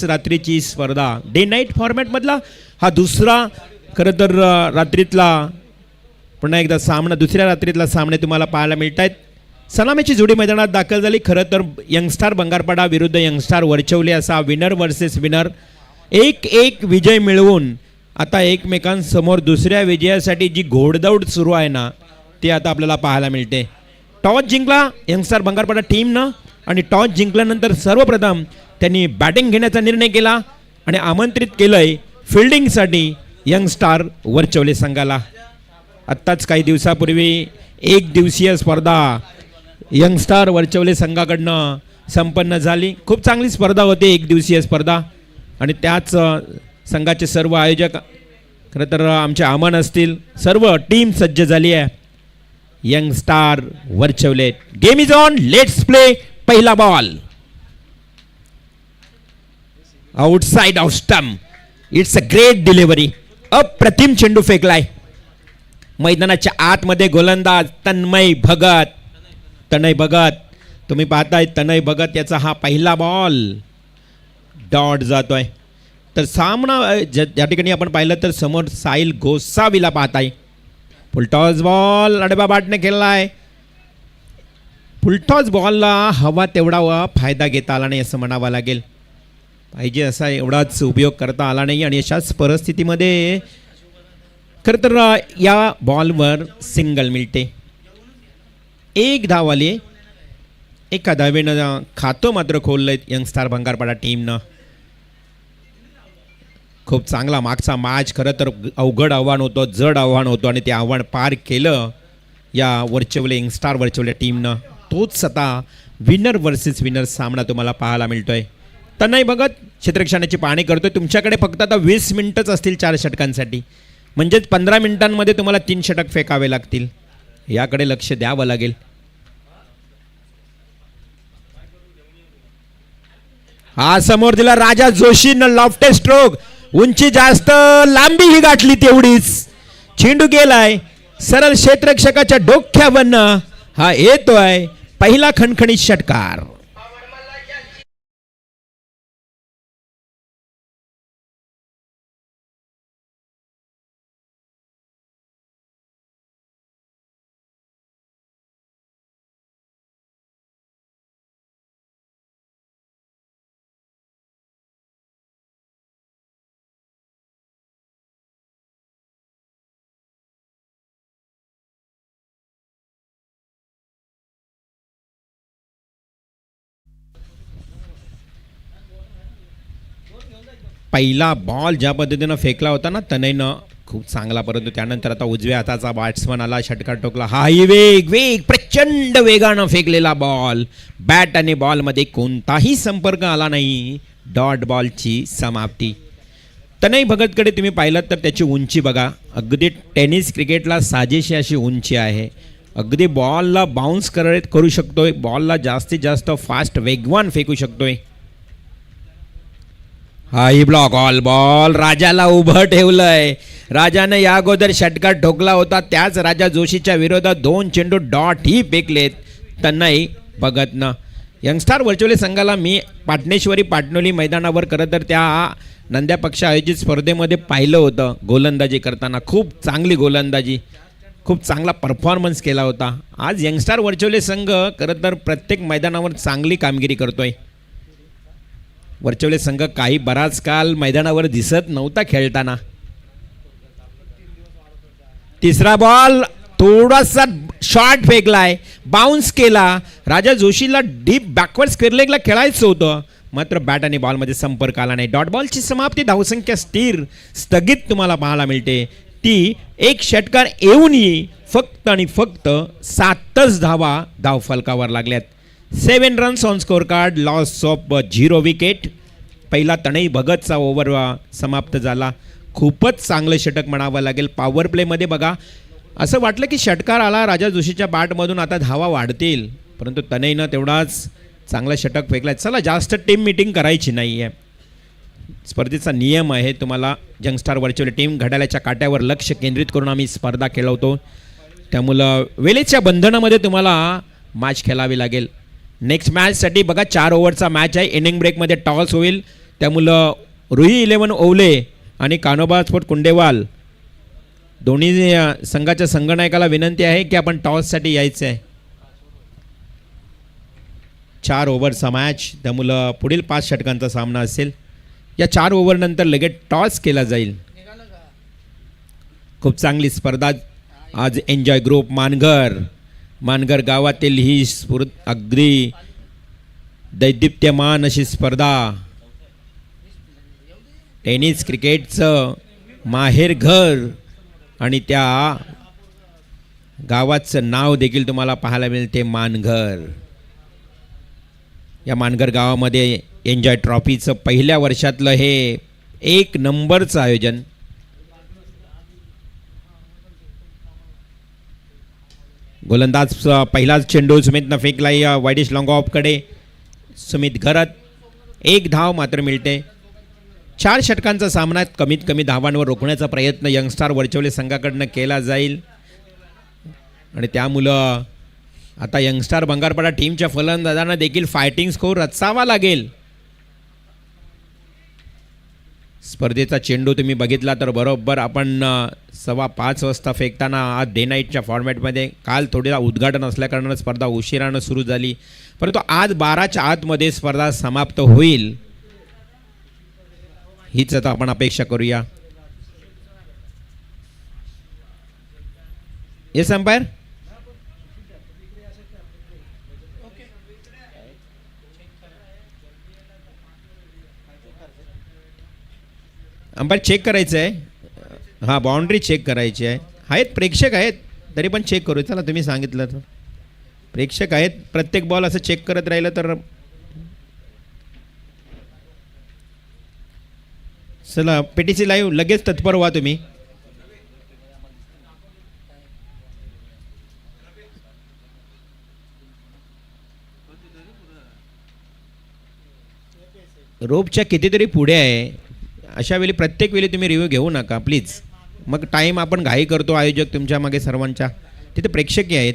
रात्रीची स्पर्धा day night फॉर्मॅटमधला हा दुसरा खरं तर रात्रीतला पुन्हा एकदा सामना दुसऱ्या रात्रीतला सामने तुम्हाला पाहायला मिळत आहेत. सलामीची जोडी मैदानात दाखल झाली. खरं तर यंगस्टार बंगारपाडा विरुद्ध यंगस्टार वरचवले असा विनर वर्सेस विनर 1-1 विजय मिळवून आता एकमेकांसमोर दुसऱ्या विजयासाठी जी घोडदौड सुरू आहे ना ती आता आपल्याला पाहायला मिळते. टॉस जिंकला यंगस्टार बंगारपाडा टीमनं आणि टॉस जिंकल्यानंतर सर्वप्रथम त्यांनी बॅटिंग घेण्याचा निर्णय केला आणि आमंत्रित केलंय फिल्डिंगसाठी यंगस्टार वरचवले संघाला. आत्ताच काही दिवसापूर्वी एक दिवसीय स्पर्धा यंगस्टार वरचवले संघाकडनं संपन्न झाली. खूप चांगली स्पर्धा होती, एक दिवसीय स्पर्धा. आणि त्याच संघाचे सर्व आयोजक खरं तर आमचे अमन असतील, सर्व टीम सज्ज झाली आहे. यंगस्टार वरचवले. Game is on, let's play. पहिला ball outside off stump. It's a great delivery. अप्रतिम चेंडू फेकलाय. मैदानाच्या आतमध्ये गोलंदाज तन्मय भगत. तुम्ही पाहताय तन्मय भगत याचा हा पहिला बॉल डॉट जातोय. तर सामना ज्या ठिकाणी आपण पाहिलं तर समोर साहिल गोसावीला पाहताय. फुलटॉस बॉल अडबा बाटने खेळलाय. फुलटॉस बॉलला हवा तेवढा फायदा घेता आला नाही असं म्हणावं लागेल. पाहिजे असा एवढाच उपयोग करता आला नाही आणि अशाच परिस्थितीमध्ये खरं तर या बॉलवर सिंगल मिळते. एक धाव आली. एका धावेनं खातं मात्र खोललंय यंगस्टार बंगारपाडा टीमनं. खूप चांगला मागचा मॅच खरं तर अवघड आव्हान होतं, जड आव्हान होतं आणि ते आव्हान पार केलं या वरचवले यंगस्टार वरचवले टीमनं. तोच आता विनर वर्सेस विनर सामना तुम्हाला पाहायला मिळतोय. तन्मय भगत क्षेत्ररक्षणाची पाहणी करतोय. तुमच्याकडे फक्त आता 20 मिनिटच असतील 4 षटकांसाठी, म्हणजेच 15 मिनिटांमध्ये तुम्हाला 3 षटक फेकावे लागतील. याकडे लक्ष द्यावं लागेल. हा समोर दिला राजा जोशीनं लॉफ्टेड स्ट्रोक. उंची जास्त, लांबी ही गाठली तेवढीच. चेंडू गेलाय सरळ क्षेत्ररक्षकाच्या डोक्यावरनं. हा येतोय पहिला खणखणीत षटकार. पहिला बॉल ज्या पद्धतीनं फेकला होता ना तनयनं खूप चांगला, परंतु त्यानंतर आता उजव्या हाताचा बॅट्समन आला, षटकार टोकला. हाही वेग प्रचंड वेगानं फेकलेला बॉल. बॅट आणि बॉलमध्ये कोणताही संपर्क आला नाही. डॉट बॉलची समाप्ती. तनय भगतकडे तुम्ही पाहिलं तर त्याची उंची बघा, अगदी टेनिस क्रिकेटला साजेशी अशी उंची आहे. अगदी बॉलला बाउन्स करू शकतोय, बॉलला जास्तीत जास्त फास्ट वेगवान फेकू शकतोय. हाही ब्लॉक ऑल बॉल. राजाला उभं ठेवलंय. राजाने या अगोदर षटकार ठोकला होता, त्याच राजा जोशीच्या विरोधात 2 चेंडू डॉट ही फेकलेत तन्मय भगतनं. यंगस्टार वरचवले संघाला मी पाटणेश्वरी पाटणोली मैदानावर खरं तर त्या नंद्या पक्ष आयोजित स्पर्धेमध्ये पाहिलं होतं. गोलंदाजी करताना खूप चांगली गोलंदाजी, खूप चांगला परफॉर्मन्स केला होता. आज यंगस्टार वरचवले संघ खरं तर प्रत्येक मैदानावर चांगली कामगिरी करतोय. वरचवले संघ काही बराच काल मैदानावर दिसत नव्हता खेळताना. तिसरा बॉल थोडासा शॉर्ट फेकलाय, बाउन्स केला. राजा जोशीला डीप बॅकवर्ड स्क्वेअर लेगला खेळायचं होतं, मात्र बॅट आणि बॉलमध्ये संपर्क आला नाही. डॉट बॉलची समाप्ती. धावसंख्या स्थिर स्थगित तुम्हाला पाहायला मिळते. ती एक षटकार येऊनही फक्त आणि फक्त 7च धावा धावफलकावर लागल्यात. 7 runs on score card, loss of 0 wicket. पहिला तनय भगतचा ओव्हर समाप्त झाला. खूपच चांगलं षटक म्हणावं लागेल. पॉवर प्लेमध्ये बघा असं वाटलं की षटकार आला राजा जोशीच्या बॅटमधून, आता धावा वाढतील, परंतु तनयनं तेवढाच चांगला षटक फेकलाय. चला जास्त टीम मीटिंग करायची नाही आहे. स्पर्धेचा नियम आहे, तुम्हाला यंगस्टार वरचवले टीम घड्याळाच्या काट्यावर लक्ष केंद्रित करून आम्ही स्पर्धा खेळवतो. त्यामुळं वेळेच्या बंधनामध्ये तुम्हाला मॅच खेळावी लागेल. नेक्स्ट मॅचसाठी बघा 4 ओव्हरचा मॅच आहे. इनिंग ब्रेकमध्ये टॉस होईल. त्यामुळं रुई 11 ओवले आणि कान्होबा स्पोर्ट कुंडेवाल दोन्ही संघाच्या संघनायकाला विनंती आहे की आपण टॉससाठी यायचं आहे. 4 ओव्हरचा मॅच, त्यामुळं पुढील 5 षटकांचा सामना असेल. या 4 ओव्हरनंतर लगेच टॉस केला जाईल. खूप चांगली स्पर्धा आज एन्जॉय ग्रुप मानघर गावातील ही अगदी दैदिप्यमान अशी स्पर्धा. टेनिस क्रिकेटचं माहेर घर आणि त्या गावाचं नाव देखील तुम्हाला पाहायला मिळते मानघर. या मानघर गावामध्ये एन्जॉय ट्रॉफीचं पहिल्या वर्षातलं हे 1 नंबरचं आयोजन. गोलंदाज पहिलाच चेंडू सुमितनं फेकलाय वाईडिश लॉंग ऑफकडे. सुमित घरत 1 धाव मात्र मिळते. 4 षटकांचा सामना कमीत कमी धावांवर रोखण्याचा प्रयत्न यंगस्टार वरचवले संघाकडनं केला जाईल आणि त्यामुळं आता यंगस्टार बंगारपाडा टीमच्या फलंदाजांना देखील फायटिंग स्कोर रचावा लागेल. स्पर्धेचा चेंडू तुम्ही बघितला तर बरोबर आपण 5:15 वाजता फेकताना आज डे नाईटच्या फॉर्मॅटमध्ये. काल थोडीला उद्घाटन असल्याकारणानं स्पर्धा उशिरानं सुरू झाली, परंतु आज 12च्या आतमध्ये स्पर्धा समाप्त होईल हीच आता आपण अपेक्षा करूया. Yes umpire. अंपायर चेक करायचं आहे. हां, बाउंड्री चेक करायची आहे. आहेत प्रेक्षक आहेत तरी पण चेक करू. चला तुम्ही सांगितलं तर प्रेक्षक आहेत. प्रत्येक बॉल असं चेक करत राहिलं तर चला पेटीसी लाईव्ह लगेच तत्पर व्हा तुम्ही. रोपच्या कितीतरी पुढे आहे. अशा वेळी प्रत्येक वेळी तुम्ही रिव्ह्यू घेऊ नका प्लीज. मग टाईम आपण घाई करतो आयोजक तुमच्या मागे सर्वांच्या. तिथे प्रेक्षकही आहेत.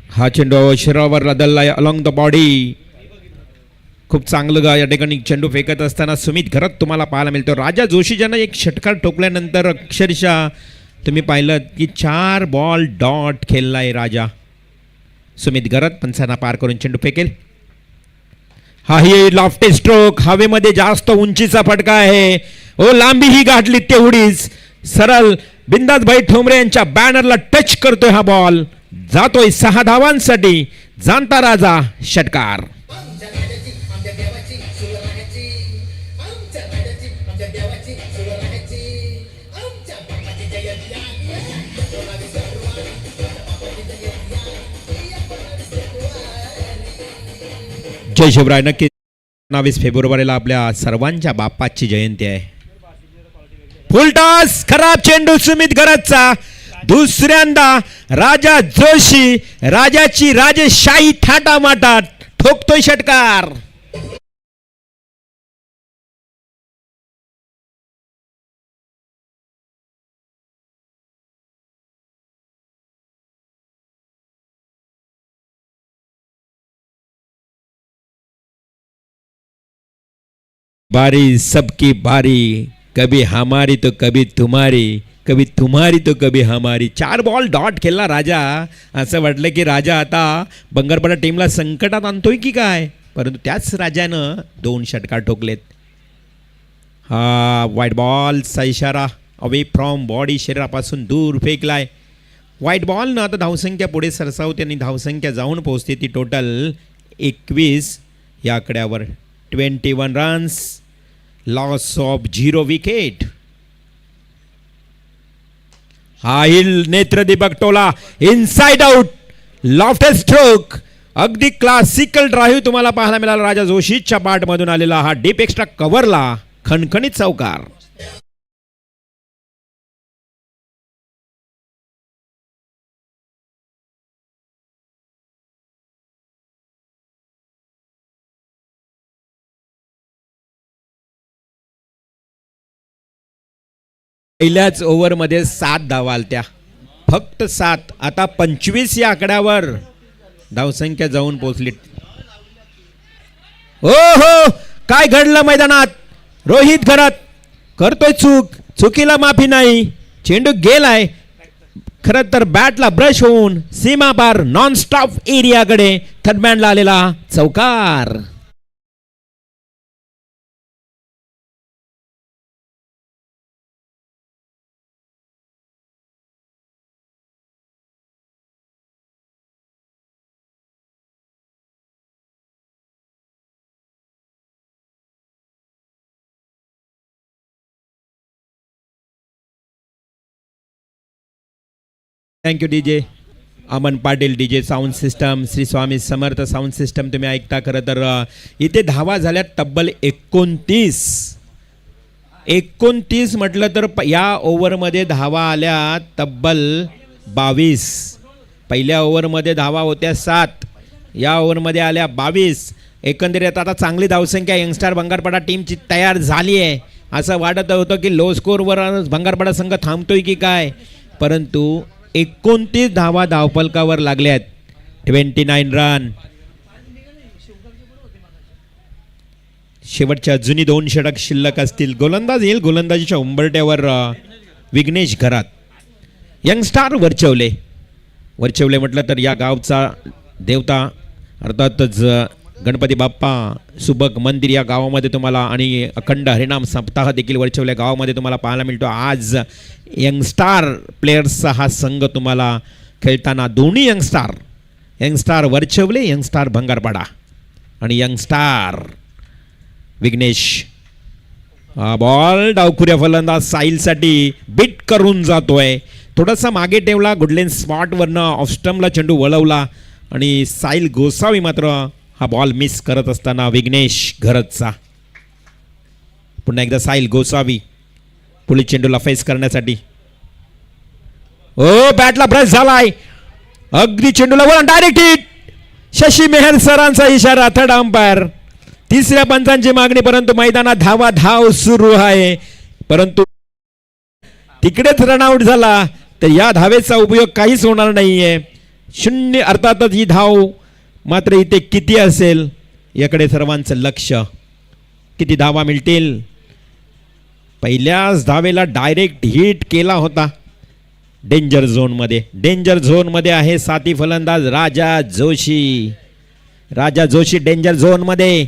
हा चेंडू शरीरावर लदललाय अलॉंग द बॉडी. खूप चांगलं या ठिकाणी चेंडू फेकत असताना सुमित घरत तुम्हाला पाहायला मिळतो. राजा जोशी ज्यांना एक षटकार ठोकल्यानंतर अक्षरशः तुम्ही पाहिलं की 4 बॉल डॉट खेळलाय राजा. सुमित घरत पंचांना पार करून चेंडू फेकेल. हाही लॉफ्टी स्ट्रोक, हवेमध्ये जास्त उंचीचा फटका आहे. ओ लांबी ही गाठली तेवढीच. सरळ बिंदासभाई ठोंबरे यांच्या बॅनरला टच करतोय हा बॉल. जातोय 6 धावांसाठी. जाणता राजा षटकार. जय शिवराय. नक्की 22 फेब्रुवारीला आपल्या सर्वांच्या बाप्पाची जयंती आहे. फुलटॉस, खराब चेंडू सुमित घरतचा. दुसऱ्यांदा राजा जोशी राजाची राजशाही थाटामाटात ठोकतोय षटकार. बारी सबकी बारी, कभी हमारी तो कभी तुम्हारी, कभी तुम्हारी तो कभी हमारी. 4 बॉल डॉट खेळला राजा. असं वाटलं की राजा आता बंगारपाडा टीमला संकटात आणतोय की काय, परंतु त्याच राजानं 2 षटकार ठोकलेत. हा व्हाईट बॉलचा इशारा अवे फ्रॉम बॉडी, शरीरापासून दूर फेकलाय. व्हाईट बॉलनं आता धावसंख्या पुढे सरसावते आणि धावसंख्या जाऊन पोहोचते ती टोटल 21 या आकड्यावर. 21 रन्स, लॉस ऑफ 0 विकेट. हा हिल नेत्रदीपक टोला इनसाइड आउट लॉफ्टेड स्ट्रोक. अगदी क्लासिकल ड्राईव्ह तुम्हाला पाहायला मिळाला. राजा जोशीच्या पाठमधून आलेला हा डीप एक्स्ट्रा कव्हरला खणखणीत चौकार. पहिल्याच ओव्हरमध्ये 7 धावा आलत्या, फक्त 7. आता 25 या आकड्यावर धावसंख्या जाऊन पोहोचली. हो हो, काय घडलं मैदानात? रोहित घरात करतोय चुकीला माफी नाही. चेंडू गेलाय खरं तर बॅटला ब्रश होऊन सीमा पार नॉन स्टॉप एरियाकडे थर्डमॅनला आलेला चौकार. Thank you DJ Aman Patil, DJ sound system, Shri Swami Samarth sound system तुम्ही ऐकता. खरं तर इथे धावा झाल्या तब्बल 29 म्हटलं तर या ओव्हरमध्ये धावा आल्या तब्बल 22. पहिल्या ओव्हरमध्ये धावा होत्या 7, या ओव्हरमध्ये आल्या 22. एकंदरीत आता चांगली धावसंख्या यंगस्टार भंगारपाडा टीमची तयार झाली आहे. असं वाटत होतं की लो स्कोरवर भंगारपाडा संघ थांबतोय की काय, परंतु 29 धावा धावफलकावर लागल्यात. 29 रन. शेवटच्या अजूनही 2 षटक शिल्लक असतील. गोलंदाज येईल. गोलंदाजीच्या उंबरट्यावर विघ्नेश घरात. यंगस्टार वरचवले म्हटलं तर या गावचा देवता अर्थातच गणपती बाप्पा सुबक मंदिर या गावामध्ये तुम्हाला आणि अखंड हरिनाम सप्ताह देखील वरचवल्या गावामध्ये तुम्हाला पाहायला मिळतो. आज यंगस्टार प्लेयर्सचा हा संघ तुम्हाला खेळताना दोन्ही यंगस्टार वरचवले, यंगस्टार भंगारपाडा आणि यंगस्टार विघ्नेश. बॉल डावखुऱ्या फलंदाज साहिलसाठी बिट करून जातोय. थोडासा मागे ठेवला, गुडलेन स्पॉटवरनं ऑफस्टमला चेंडू वळवला आणि साहिल गोसावी मात्र हा बॉल मिस करत असताना विघ्नेश घरतचा. पुन्हा एकदा साहिल गोसावी पुढील चेंडूला फेस करण्यासाठी. ओ बॅटला ब्रश झालाय, अगदी चेंडूला वळण, डायरेक्ट हिट. शशी मेहर सरांचा इशारा. Third umpire. तिसऱ्या पंचांची मागणी, परंतु मैदानात धाव सुरू आहे. परंतु तिकडेच रनआउट झाला तर या धावेचा उपयोग काहीच होणार नाहीये. 0. अर्थातच ही धाव मात्र इथे किती असेल याकडे सर्वांचं लक्ष. किती धावा मिळतील? पहिल्याच धावेला डायरेक्ट हिट केला होता डेंजर झोनमध्ये आहे साथी फलंदाज राजा जोशी डेंजर झोनमध्ये.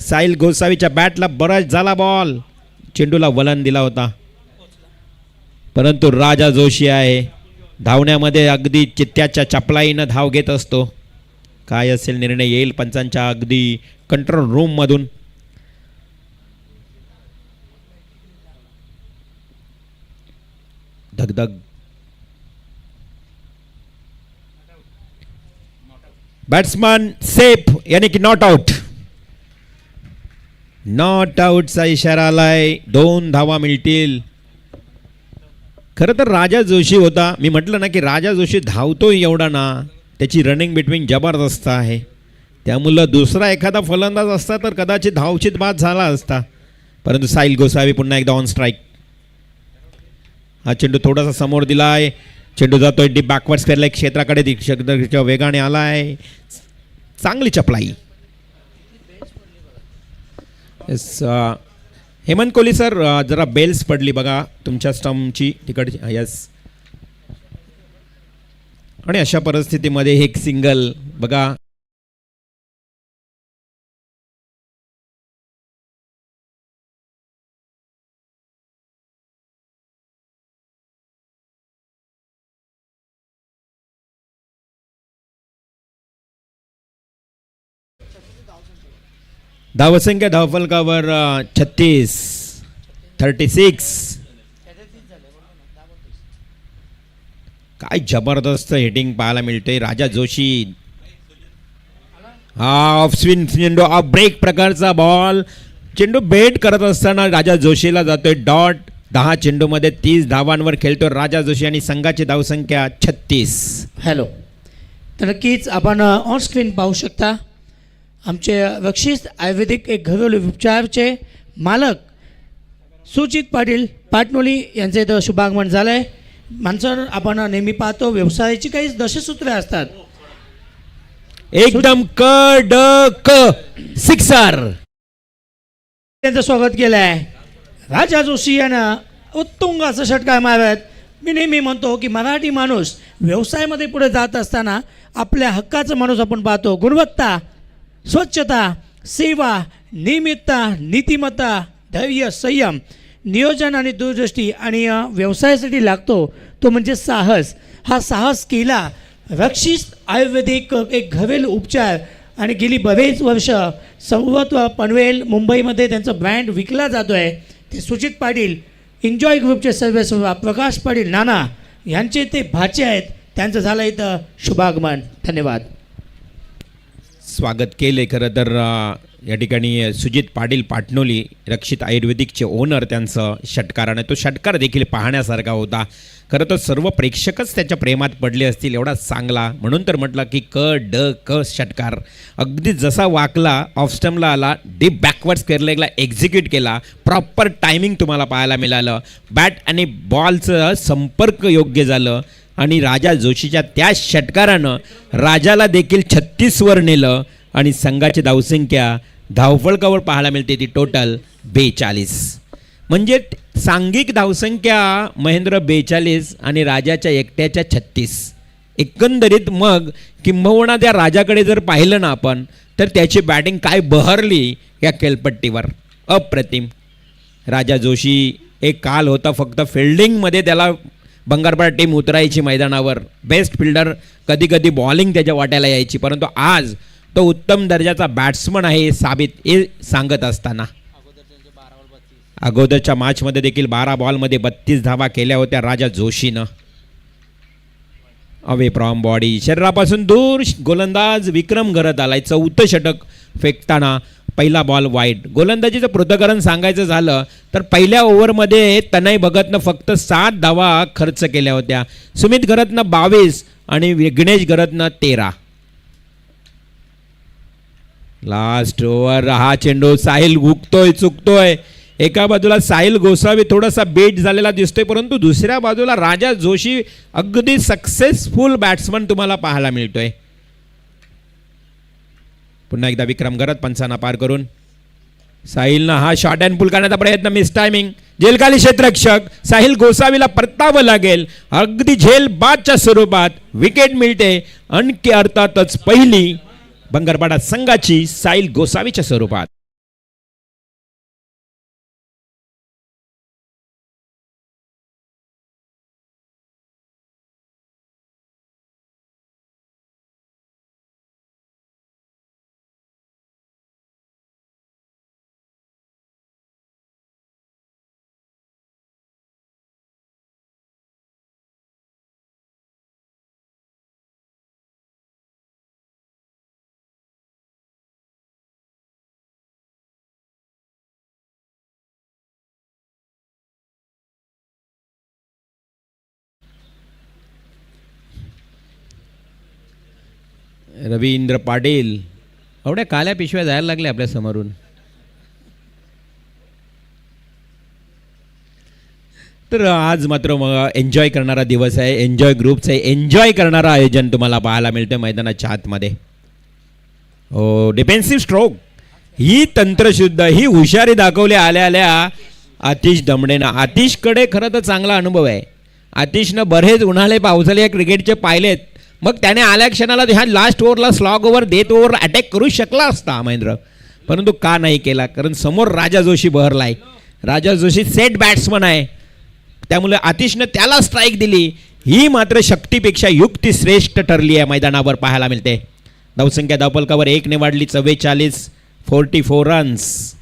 साहिल गोसावीच्या बॅटला बराच झाला बॉल, चेंडूला वलन दिला होता, परंतु राजा जोशी आहे धावण्यामध्ये अगदी चित्त्याच्या चपलाईनं धाव घेत असतो. काय असेल निर्णय येईल पंचांच्या अगदी कंट्रोल रूम मधून. धगधग. बॅट्समन सेफ यानी की नॉट आउटचा इशारा आलाय. 2 धावा मिळतील. खरं तर राजा जोशी होता. मी म्हटलं ना की राजा जोशी धावतोय एवढा ना, त्याची रनिंग बिटवीन जबरदस्त आहे. त्यामुळं दुसरा एखादा फलंदाज असता तर कदाचित धावचित बाद झाला असता, परंतु साहिल गोसावी पुन्हा एकदा ऑन स्ट्राईक. हा चेंडू थोडासा समोर दिलाय, चेंडू जातोय डीप बॅकवर्ड स्पेअरलाईक क्षेत्राकडे वेगाने आलाय. चांगली चपलाई. हेमंत कोहली सर, जरा बेल्स पडली बघा तुमच्या स्टंपची तिकडची. यस. आणि अशा परिस्थितीमध्ये एक सिंगल बघा. धावसंख्या धावफलकावर 36. काय जबरदस्त हिटिंग पाहायला मिळते. राजा जोशी हा ऑफ स्पिन चेंडू, ऑफ ब्रेक प्रकारचा बॉल, चेंडू बेट करत असताना राजा जोशीला जातोय डॉट. 10 चेंडूमध्ये 30 धावांवर खेळतो राजा जोशी आणि संघाची धावसंख्या 36. हॅलो. तर नक्कीच आपण ऑन स्क्रीन पाहू शकता आमचे बक्षीस आयुर्वेदिक एक घरेलू उपचारचे मालक सुचित पाटील पाटणोली यांचे इथं शुभागमन झालं आहे. माणसं आपण नेहमी पाहतो व्यवसायाची काही दशसूत्रे असतात. एकदम क ड क सिक्सर. त्यांचं स्वागत केलं आहे. राजा जोशी यांना उत्तुंग असं षटकार मारत. मी नेहमी म्हणतो की मराठी माणूस व्यवसायामध्ये पुढे जात असताना आपल्या हक्काचा माणूस आपण पाहतो. गुणवत्ता, स्वच्छता, सेवा, नियमितता, नीतिमत्ता, धैर्य, संयम, नियोजन आणि दूरदृष्टी आणि व्यवसायासाठी लागतो तो म्हणजे साहस. हा साहस केला. रक्षित आयुर्वेदिक एक घरेलू उपचार आणि गेली बरेच वर्ष सर्वत्र पनवेल मुंबईमध्ये त्यांचा ब्रँड विकला जातो आहे. ते सुचित पाटील एन्जॉय ग्रुपचे सर्वेसर्वा प्रकाश पाटील नाना यांचे ते भाचे आहेत. त्यांचं झालं इथं शुभागमन. धन्यवाद. स्वागत केले. खरं तर या ठिकाणी सुजित पाटील पाटणोली रक्षित आयुर्वेदिकचे ओनर त्यांचं षटकार आणि तो षटकार देखील पाहण्यासारखा होता. खरं तर सर्व प्रेक्षकच त्याच्या प्रेमात पडले असतील एवढा चांगला. म्हणून तर म्हटलं की क ड क षटकार अगदी जसा वाकला ऑफ स्टम्पला आला, डीप बॅकवर्ड स्क्वेअर लेगला एक्झिक्यूट केला. प्रॉपर टायमिंग तुम्हाला पाहायला मिळालं. बॅट आणि बॉलचं संपर्क योग्य झालं आणि राजा जोशीच्या त्या षटकारानं राजाला देखील 36वर नेलं आणि संघाची धावसंख्या धावफलकावर पाहायला मिळते ती टोटल 42. म्हणजे सांघिक धावसंख्या महेंद्र 42 आणि राजाच्या एकट्याच्या 36. एकंदरीत मग किंबहुना त्या राजाकडे जर पाहिलं ना आपण तर त्याची बॅटिंग काय बहरली या खेळपट्टीवर. अप्रतिम. राजा जोशी एक काल होता फक्त फिल्डिंगमध्ये त्याला बंगारपाडा टीम उतरायची मैदानावर. बेस्ट फिल्डर, कधी कधी बॉलिंग त्याच्या वाट्याला यायची, परंतु आज तो उत्तम दर्जाचा बॅट्समन आहे हे साबित हे सांगत असताना अगोदरच्या मॅचमध्ये देखील 12 बॉलमध्ये 32 धावा केल्या होत्या राजा जोशीनं. अवे फ्रॉम बॉडी, शरीरापासून दूर गोलंदाज विक्रम करत आलाय. 4थं षटक फेकताना पहिला बॉल वाईड. गोलंदाजीचं पृथक्करण सांगायचं झालं तर पहिल्या ओव्हरमध्ये तनय भगतनं फक्त 7 धावा खर्च केल्या होत्या. सुमित घरतनं 22 आणि विघ्नेश घरतनं 13. लास्ट ओव्हर हा चेंडू साहिल हुकतोय, चुकतोय. एका बाजूला साहिल गोसावी थोडासा बेट झालेला दिसतोय, परंतु दुसऱ्या बाजूला राजा जोशी अगदी सक्सेसफुल बॅट्समन तुम्हाला पाहायला मिळतोय. पुन्हा एकदा विक्रम घरत पंचांना पार करून साहिलनं हा शॉर्ट अँड पुल करण्याचा प्रयत्न, मिस टायमिंग. झेलखाली क्षेत्ररक्षक साहिल गोसावीला परतावं लागेल. अगदी झेल बादच्या स्वरूपात विकेट मिळते. आणखी अर्थातच पहिली बंगारपाडा संघाची साहिल गोसावीच्या स्वरूपात. रवींद्र पाटील, एवढ्या काल्या पिशव्या जायला लागल्या आपल्या समोरून. तर आज मात्र एन्जॉय करणारा दिवस आहे. एन्जॉय ग्रुपचं एन्जॉय करणारा आयोजन तुम्हाला पाहायला मिळतं मैदानाच्या आतमध्ये. हो, डिफेन्सिव्ह स्ट्रोक ही तंत्रशुद्ध ही हुशारी दाखवली आल्या आल्या आतिश दमडेनं. आतिशकडे खरं तर चांगला अनुभव आहे. आतिशनं बरेच उन्हाळे पावसाळे या क्रिकेटचे पाहिलेत. मग त्याने आल्या क्षणाला ह्या लास्ट ओव्हरला स्लॉग ओव्हर देत ओव्हर अटॅक करू शकला असता महेंद्र, परंतु का नाही केला? कारण समोर राजा जोशी बहरलाय. राजा जोशी सेट बॅट्समन आहे, त्यामुळे आतिशनं त्याला स्ट्राईक दिली. ही मात्र शक्तीपेक्षा युक्ती श्रेष्ठ ठरली आहे मैदानावर पाहायला मिळते. धावसंख्या धावफलकावर 1 ने वाढली 44, 44 रन्स.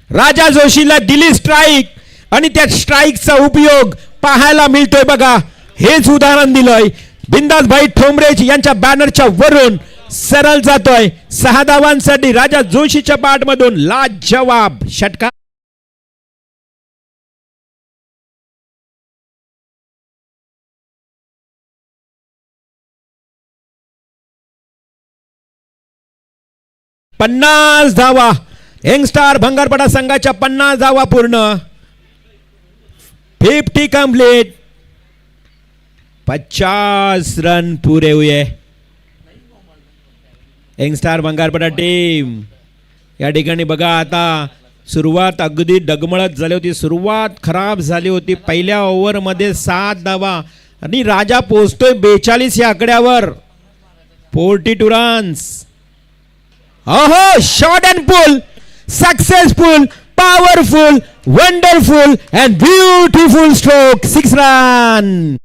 राजा जोशीला दिली स्ट्राईक आणि त्या स्ट्राईकचा उपयोग पाहायला मिळतोय बघा. हेच उदाहरण दिलंय. बिंदास भाई ठोंबरेज यांच्या बॅनरच्या वरून सरळ जातोय 6 धावांसाठी राजा जोशीच्या बॅटमधून लाजवाब षटकार. पन्नास धावा यंगस्टार भंगारपडा संघाच्या 50 धावा पूर्ण, 50 कंप्लीट, 50 रन पुरे हुए. यंगस्टार भंगारपडा टीम या ठिकाणी बघा, आता सुरुवात अगदी डगमळत झाली होती, सुरुवात खराब झाली होती. पहिल्या ओव्हरमध्ये 7 धावा आणि राजा पोहोचतोय 42 या आकड्यावर. 42 रन्स. अहो, shot and pull, successful, powerful, wonderful and beautiful stroke, 6 run.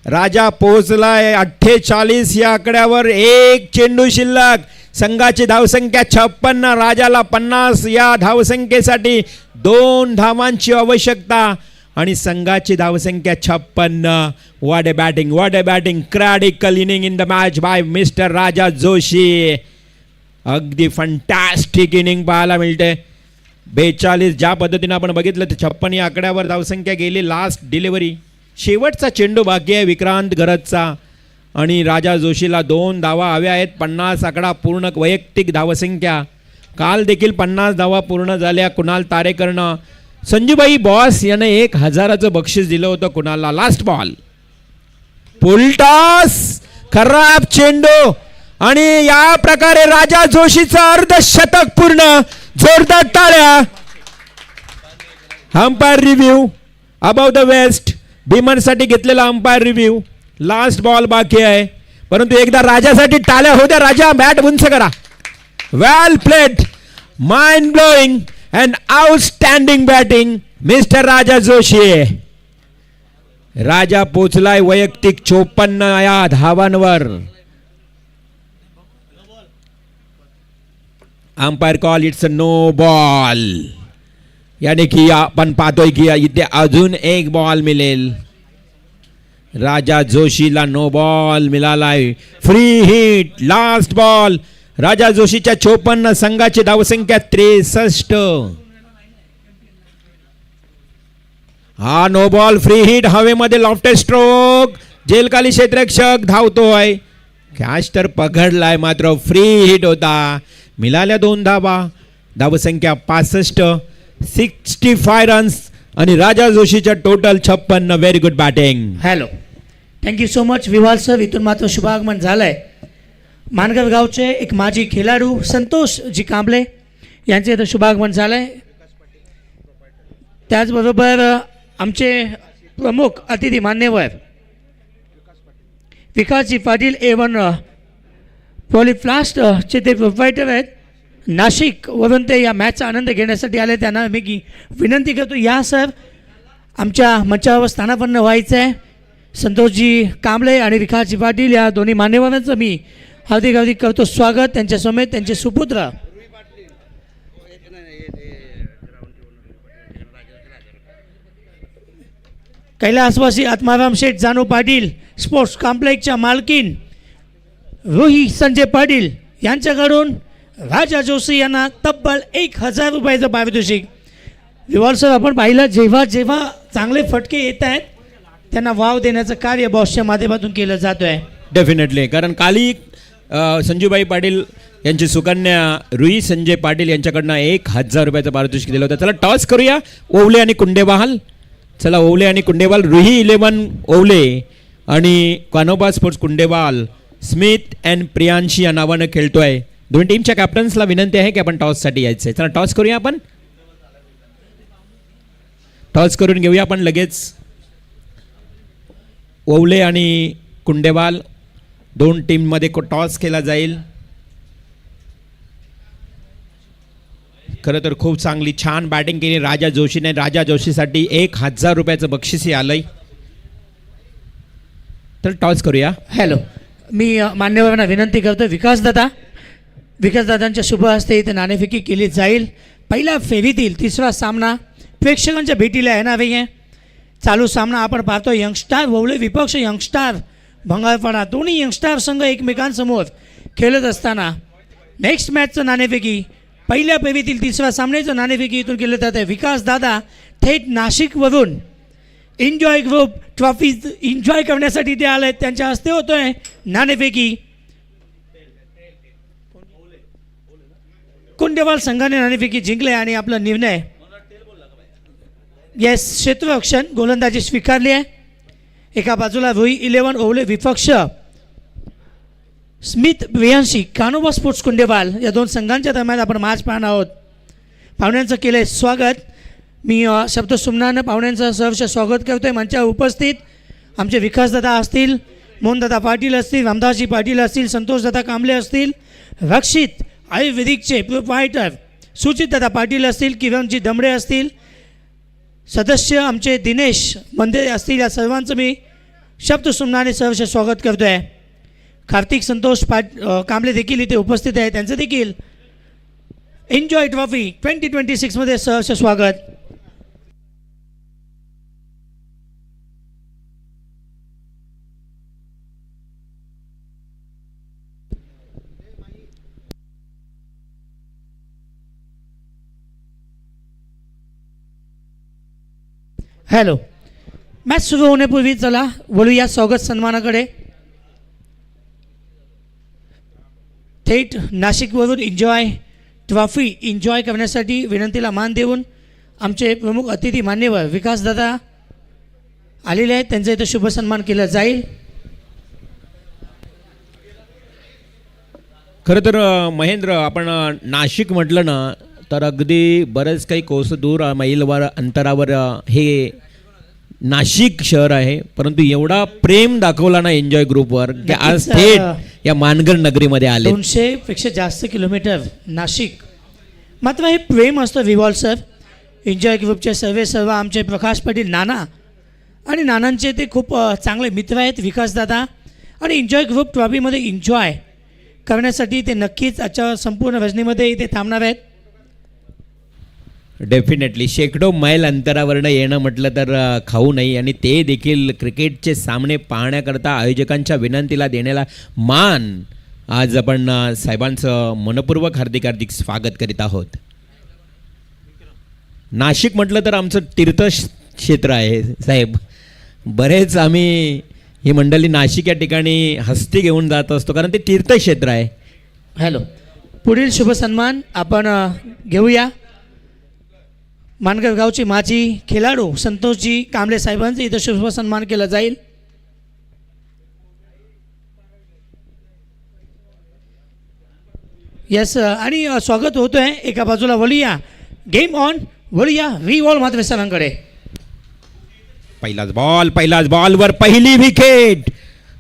Raja पोहोचलाय 48 या आकड्यावर. एक चेंडू शिल्लक. संघाची धावसंख्या 56, राजाला 50. या धावसंख्येसाठी 2 धावांची आवश्यकता आणि संघाची धावसंख्या 56. What a batting, critical inning in the match by mister Raja Joshi. अगदी फंटॅस्टिक इनिंग पाहायला मिळते. 42 ज्या पद्धतीने आपण बघितलं ते 56 या आकड्यावर धावसंख्या गेली. लास्ट डिलिव्हरी, शेवटचा चेंडू बाकी आहे विक्रांत गरजचा आणि राजा जोशीला 2 धावा हव्या आहेत. 50 आकडा पूर्ण वैयक्तिक धावसंख्या. काल देखील 50 धावा पूर्ण झाल्या कुणाल तारेकरनं. संजूबाई बॉस याने 1000चं बक्षीस दिलं होतं कुणालला. लास्ट बॉल, फुलटॉस, खराब चेंडू आणि या प्रकारे राजा जोशीचं अर्धशतक पूर्ण. जोरदार टाळ्या. Umpire review above the waist, भीमनसाठी घेतलेला अंपायर रिव्ह्यू. लास्ट बॉल बाकी आहे, परंतु एकदा राजासाठी टाळ्या होत्या. राजा बॅट उंच करा. Well played, mind blowing and outstanding batting mister Raja Joshi. Raja पोचलाय वैयक्तिक 54 या धावांवर. Umpire call, it's a no ball. यानी की आपण पाहतोय की इथे अजून एक बॉल मिळेल. राजा जोशीला नो बॉल मिळालाय. Free hit, last ball. Raja जोशीच्या 54, संघाची धावसंख्या 63. हा नो बॉल, फ्री हिट, हवेमध्ये लॉफ्टेड स्ट्रोक, जेलखाली क्षेत्ररक्षक धावतोय. कॅच तर पकडलाय मात्र फ्री हिट होता. मिळाल्या 2 धावा, धावसंख्या 65, 65 रन्स आणि राजा जोशीच्या total 56. Very good batting. Hello, thank you so much विवाल सर. इथून मात्र शुभागमन झालंय. मानगाव गावचे एक माजी खेळाडू संतोषजी कांबळे यांचे इथं शुभागमन झालंय. त्याचबरोबर आमचे प्रमुख अतिथी मान्यवर विकासजी पाटील A1 पॉलिप्लास्टचे ते प्रोप्रायटर आहेत. नाशिक वरून ते या मॅचचा आनंद घेण्यासाठी आले. त्यांना मी विनंती करतो, या सर, आमच्या मंचावर स्थानापन्न व्हायचं आहे. संतोषजी कांबळे आणि विकासजी पाटील या दोन्ही मान्यवरांचं मी हार्दिक करतो स्वागत. त्यांच्या समेत त्यांचे सुपुत्र कैलासवासी आत्माराम शेठ जानू पाटील, स्पोर्ट्स कॉम्प्लेक्सच्या मालकीन रोही संजय पाटील यांच्याकडून राजा जोशी यांना तब्बल 1000 रुपयाचं पारितोषिक. विवाल सर, आपण पाहिलं जेव्हा जेव्हा चांगले फटके येत आहेत त्यांना वाव देण्याचं कार्य बॉसच्या माध्यमातून केलं जातो आहे. डेफिनेटली, कारण काली संजूबाई पाटील यांची सुकन्या रुई संजय पाटील यांच्याकडनं 1000 रुपयाचं पारितोषिक दिलं होतं. चला टॉस करूया. ओवले आणि कुंडेवाल. चला, ओवले आणि कुंडेवाल. रुही 11 ओवले आणि Kanoba sports Kundewal Smith and Priyanshi या नावानं खेळतोय. दोन टीमच्या कॅप्टन्सला विनंती आहे की आपण टॉससाठी यायचं आहे. चला टॉस करूया. आपण टॉस करून घेऊया आपण लगेच. ओवले आणि कुंडेवाल दोन टीममध्ये टॉस केला जाईल. खरं तर खूप चांगली छान बॅटिंग केली राजा जोशीने. राजा जोशीसाठी 1000 रुपयाचं बक्षीसही आलंय. तर टॉस करूया. हॅलो, मी मान्यवरांना विनंती करतो, विकासदादांच्या शुभ हस्ते इथे नाणेफेकी केली जाईल. पहिल्या फेरीतील तिसरा सामना प्रेक्षकांच्या भेटीला येणार आहे. चालू सामना आपण पाहतो यंगस्टार ववले विपक्ष यंगस्टार भंगारपडा. दोन्ही यंगस्टार संघ एकमेकांसमोर खेळत असताना नेक्स्ट मॅचचं नाणेफेकी पहिल्या फेरीतील तिसऱ्या सामन्याचं नाणेफेकी इथून केलं जात आहे. विकास दादा थेट नाशिकवरून एन्जॉय ग्रुप ट्रॉफी एन्जॉय करण्यासाठी ते आले आहेत. त्यांच्या हस्ते होतोय नाणेफेकी. कुंडेवाल संघाने नाणेफेकी जिंकले आणि आपला निर्णय येस क्षेत्ररक्षण गोलंदाजी स्वीकारली आहे. एका बाजूला रोई 11 ओवले विपक्ष स्मिथ वियांशी कानोबा स्पोर्ट्स कुंडेवाल या दोन संघांच्या दरम्यान आपण मॅच पाहणार आहोत. पाहुण्यांचं केलं आहे स्वागत. मी शब्द सुमनानं पाहुण्यांचं सहर्ष स्वागत करतो आहे. मंचावर उपस्थित आमचे विकासदादा असतील, मोहनदादा पाटील असतील, रामदासजी पाटील असतील, संतोषदादा कांबळे असतील, रक्षित आयुर्वेदिकचे प्रोप्रायटर सुचितदादा पाटील असतील, किरणजी दमडे असतील, सदस्य आमचे दिनेश मंदे असतील, या सर्वांचं मी शब्द सुमनाने सहर्ष स्वागत करतो आहे. कार्तिक संतोष कांबळे देखील इथे उपस्थित आहे. त्यांचं देखील एन्जॉय ट्रॉफी 2026मध्ये सहर्ष स्वागत. हॅलो. मॅच सुरू होण्यापूर्वी चला वळूया स्वागत सन्मानाकडे. थेट नाशिकवरून एन्जॉय ट्रॉफी एन्जॉय करण्यासाठी विनंतीला मान देऊन आमचे प्रमुख अतिथी मान्यवर विकासदादा आलेले आहेत. त्यांचा इथं शुभ सन्मान केला जाईल. खरं तर महेंद्र, आपण नाशिक म्हटलं ना तर अगदी बरेच काही कोस दूर मैलवर अंतरावर हे नाशिक शहर आहे, परंतु एवढा प्रेम दाखवला ना एन्जॉय ग्रुपवर की आज थेट या मानगड नगरीमध्ये आले. 200पेक्षा जास्त किलोमीटर नाशिक. मात्र हे प्रेम असतं विवॉल सर. एन्जॉय ग्रुपचे सर्व आमचे प्रकाश पाटील नाना आणि नानांचे ते खूप चांगले मित्र आहेत विकासदादा. आणि एन्जॉय ग्रुप ट्रॉफीमध्ये एन्जॉय करण्यासाठी ते नक्कीच आजच्या संपूर्ण रजनीमध्ये इथे थांबणार आहेत. डेफिनेटली शेकडो मैल अंतरावरनं येणं म्हटलं तर खाऊ नाही, आणि ते देखील क्रिकेटचे सामने पाहण्याकरता आयोजकांच्या विनंतीला देण्याला मान. आज आपण साहेबांचं मनपूर्वक हार्दिक हार्दिक स्वागत करीत आहोत. नाशिक म्हटलं तर आमचं तीर्थक्षेत्र आहे साहेब. बरेच आम्ही ही मंडळी नाशिक या ठिकाणी हस्ती घेऊन जात असतो, कारण ते तीर्थक्षेत्र आहे. हॅलो. पुढील शुभ सन्मान आपण घेऊया. मानगड गावचे माजी खेळाडू संतोषजी कांबळे साहेबांचं इथं शुभ सन्मान केला जाईल. यस. आणि स्वागत होतो आहे एका बाजूला वळूया गेम ऑन, वळूया रिवॉल मात्र सरांकडे. पहिलाच बॉलवर पहिली विकेट.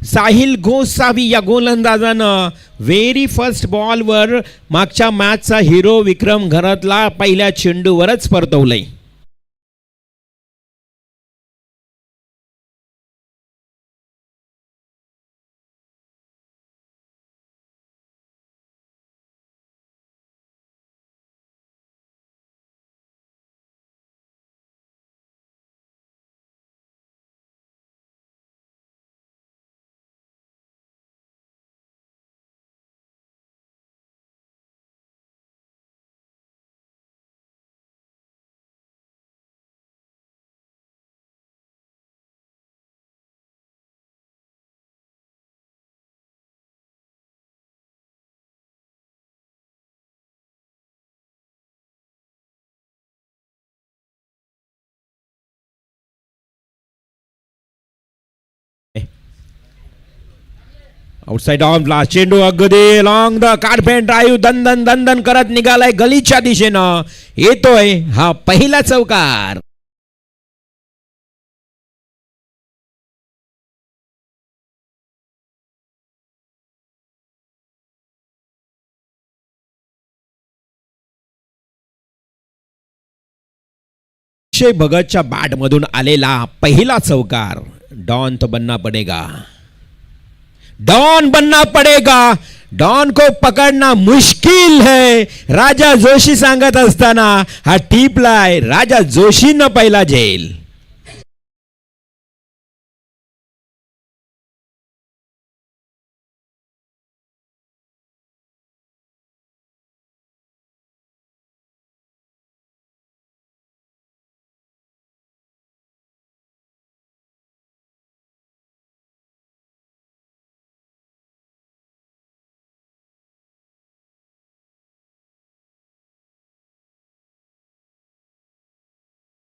साहिल गोसावी या गोलंदाजानं व्हेरी फर्स्ट बॉलवर मागच्या मॅचचा हिरो विक्रम घरातला पहिल्या चेंडूवरच परतवलंय. आउटसाइड ऑफला चेंडू अगदी लॉंग द कार्पेट ड्राईव्ह दंदन दंदन करत निघालाय गलीच्या दिशेनं. येतोय हा पहिला चौकार. अक्षय भगतच्या बॅटमधून आलेला पहिला चौकार. डॉन तो बनना पडेगा, डॉन बनना पडेगा. डॉन को पकडना मुश्किल है. राजा जोशी सांगत असताना हा टिपलाय राजा जोशीनं पहिला झेल.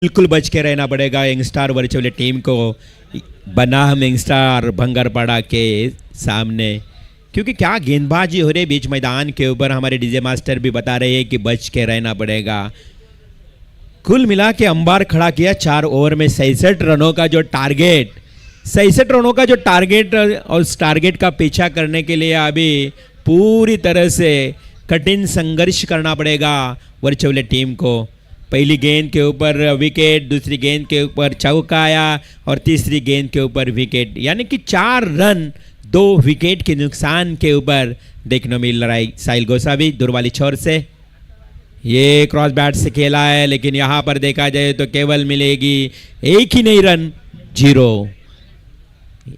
बिल्कुल बच के रहना पड़ेगा यंगस्टार वर्चुअल टीम को बनाम यंगस्टार भंगरपाड़ा के सामने, क्योंकि क्या गेंदबाजी हो रही है बीच मैदान के ऊपर। हमारे डीजे मास्टर भी बता रहे हैं कि बच के रहना पड़ेगा। कुल मिला के अंबार खड़ा किया 4 ओवर में 66 रनों का जो टारगेट, 66 रनों का जो टारगेट, और उस टारगेट का पीछा करने के लिए अभी पूरी तरह से कठिन संघर्ष करना पड़ेगा वर्चुअल टीम को। पहली गेंद के ऊपर विकेट, दूसरी गेंद के ऊपर चौका आया और तीसरी गेंद के ऊपर विकेट, यानी कि 4 रन 2 विकेट के नुकसान के ऊपर देखने मिल रहा है। साहिल गोसावी दूर वाली छोर से ये क्रॉस बैट से खेला है, लेकिन यहाँ पर देखा जाए तो केवल मिलेगी एक ही नहीं रन, 0,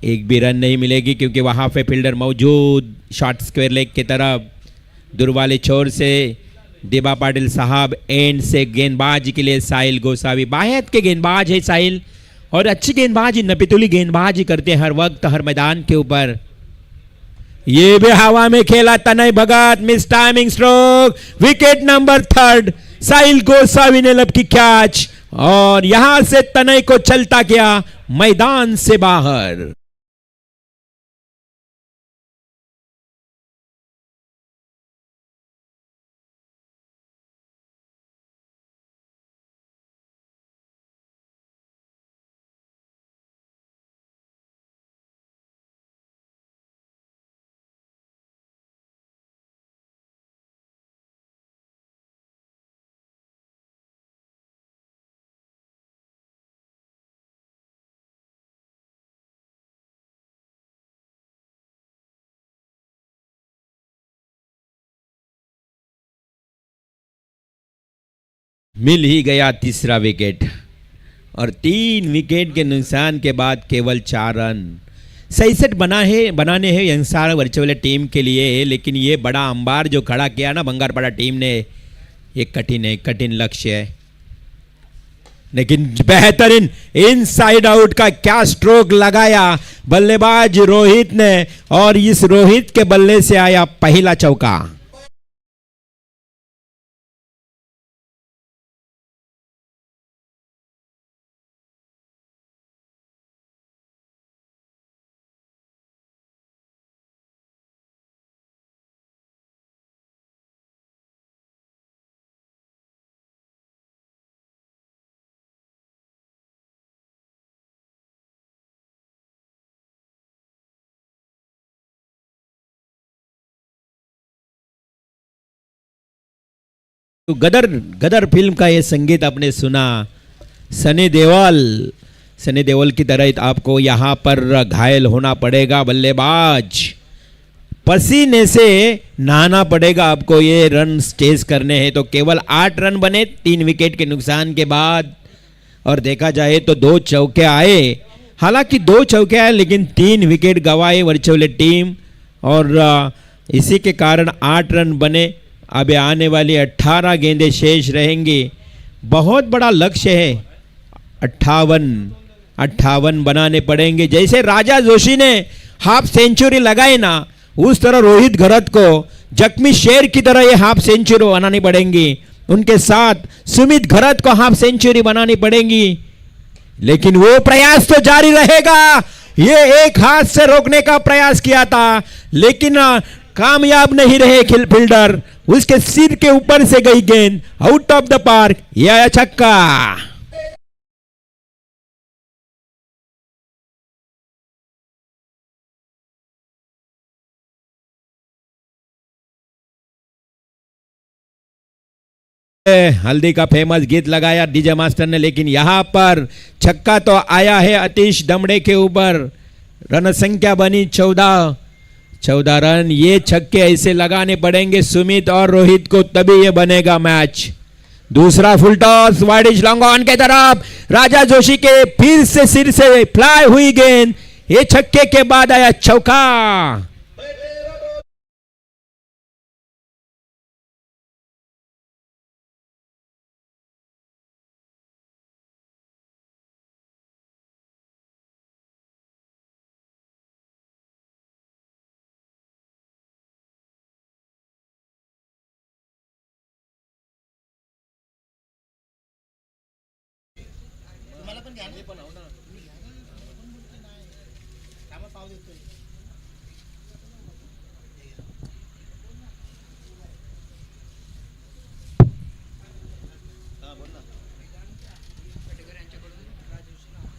एक भी रन नहीं मिलेगी क्योंकि वहाँ पे फील्डर मौजूद। शॉर्ट स्क्वायर लेग की तरफ दूर वाले छोर से देबा पाटिल साहब, एंड से गेंदबाजी के लिए साहिल गोसावी। बाहर के गेंदबाज है साहिल, और अच्छी गेंदबाजी, नपितुली गेंदबाजी करते हैं हर वक्त हर मैदान के ऊपर। ये भी हवा में खेला तनय Bhagat, miss timing stroke, wicket number 3, Sahil Gosavi ने लपकी कैच, और यहां से तनय को चलता किया मैदान से बाहर। मिल ही गया तीसरा विकेट, और 3 विकेट के नुकसान के बाद केवल 4 रन। 67 बनाने हैं यंगस्टार वर्चुअल टीम के लिए, लेकिन ये बड़ा अंबार जो खड़ा किया ना भंगारपाड़ा टीम ने, ये कठिन है, कठिन लक्ष्य है। लेकिन बेहतरीन इनसाइड आउट का क्या स्ट्रोक लगाया बल्लेबाज रोहित ने, और इस रोहित के बल्ले से आया पहला चौका। तो गदर गदर फिल्म का ये संगीत आपने सुना, सनी देओल, सनी देओल की तरह आपको यहां पर घायल होना पड़ेगा बल्लेबाज, पसीने से नहाना पड़ेगा आपको ये रन स्टेज करने हैं। तो केवल 8 रन बने 3 विकेट के नुकसान के बाद, और देखा जाए तो 2 चौके आए, हालांकि 2 चौके आए लेकिन 3 विकेट गंवाए वर्चुअल टीम, और इसी के कारण 8 रन बने। अब आने वाली 18 गेंदें शेष रहेंगी। बहुत बड़ा लक्ष्य है, 58 बनाने पड़ेंगे। जैसे राजा जोशी ने हाफ सेंचुरी लगाई ना, उस तरह रोहित घरत को जख्मी शेर की तरह ये हाफ सेंचुरी बनानी पड़ेंगी। उनके साथ सुमित घरत को हाफ सेंचुरी बनानी पड़ेगी, लेकिन वो प्रयास तो जारी रहेगा। ये एक हाथ से रोकने का प्रयास किया था, लेकिन कामयाब नहीं रहे फील्डर, उसके सिर के ऊपर से गई गेंद आउट ऑफ द पार्क, यह आया छक्का। हल्दी का फेमस गीत लगाया डीजे मास्टर ने, लेकिन यहां पर छक्का तो आया है अतीश दमड़े के ऊपर। रन संख्या बनी 14 रन। ये छक्के ऐसे लगाने पड़ेंगे सुमित और रोहित को, तभी ये बनेगा मैच। दूसरा full toss widish long on के तरफ, राजा जोशी के फिर से सिर से फ्लाई हुई गेंद, ये छक्के के बाद आया चौका।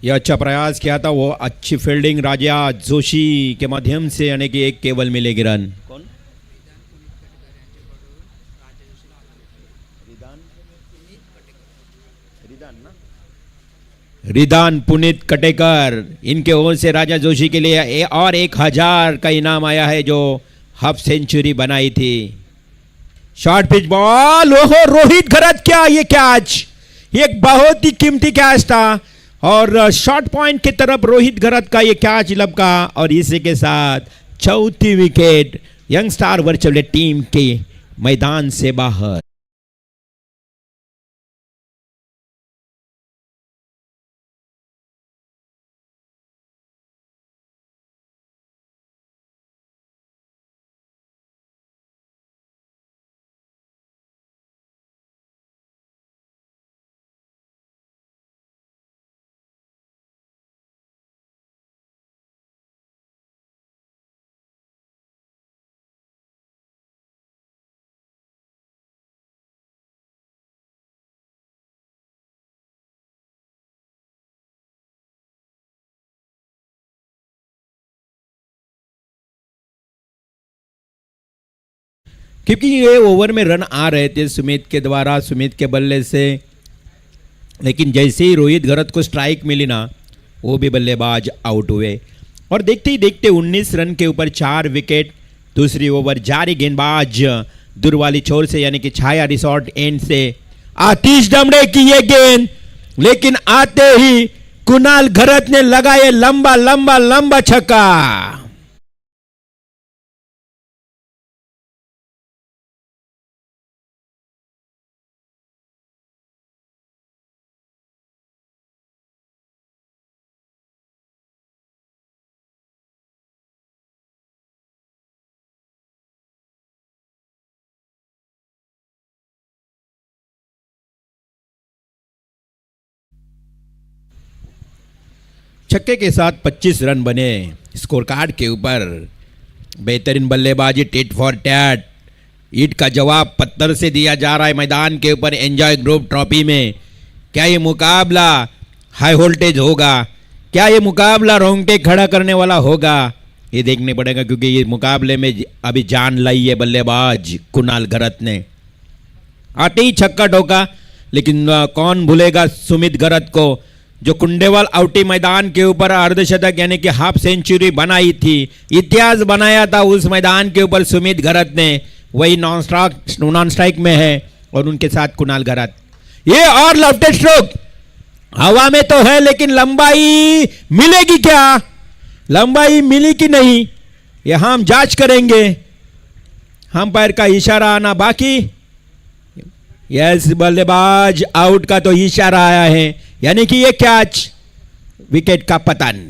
यह अच्छा प्रयास किया था, वो अच्छी फील्डिंग राजा जोशी के माध्यम से, यानी कि एक केवल मिलेगी रन। कौन? रिदान पुनीत कटेकर, इनके ओर से राजा जोशी के लिए और 1000 का इनाम आया है, जो हाफ सेंचुरी बनाई थी। शॉर्ट पिच बॉल, ओहो रोहित घरत, क्या ये कैच, एक बहुत ही कीमती कैच था और शॉर्ट पॉइंट की तरफ रोहित घरत का ये कैच लपका और इसी के साथ चौथी wicket young star virtual team के मैदान से बाहर। क्योंकि ये ओवर में रन आ रहे थे सुमित के द्वारा, सुमित के बल्ले से, लेकिन जैसे ही रोहित घरत को स्ट्राइक मिली ना, वो भी बल्लेबाज आउट हुए और देखते ही देखते 19 रन के ऊपर 4 विकेट। दूसरी ओवर जारी गेंदबाज दूर वाली छोर से, यानी कि छाया रिसोर्ट एंड से आतिश डमड़े की ये गेंद, लेकिन आते ही कुणाल घरत ने लगाए लंबा लंबा लंबा छक्का। छक्के के साथ 25 रन बने स्कोर कार्ड के ऊपर। बेहतरीन बल्लेबाजी टिट फॉर टैट, ईट का जवाब पत्थर से दिया जा रहा है मैदान के ऊपर एंजॉय ग्रुप ट्रॉफी में। क्या ये मुकाबला हाई वोल्टेज होगा, क्या ये मुकाबला रोंगटे खड़ा करने वाला होगा, ये देखने पड़ेगा, क्योंकि ये मुकाबले में अभी जान लाई है बल्लेबाज कुणाल घरत ने। आते ही छक्का ठोका, लेकिन कौन भूलेगा सुमित घरत को, जो कुंडेवाल आउटी मैदान के ऊपर अर्धशतक यानी कि हाफ सेंचुरी बनाई थी, इतिहास बनाया था उस मैदान के ऊपर सुमित घरत ने। वही नॉन स्ट्राइक में है और उनके साथ कुणाल घरत। ये और लेफ्ट स्ट्रोक हवा में तो है, लेकिन लंबाई मिलेगी क्या, लंबाई मिली कि नहीं, यहां हम जांच करेंगे। अंपायर का इशारा आना बाकी। यस, बल्लेबाज आउट का तो इशारा आया है, यानी कि ये कैच, विकेट का पतन।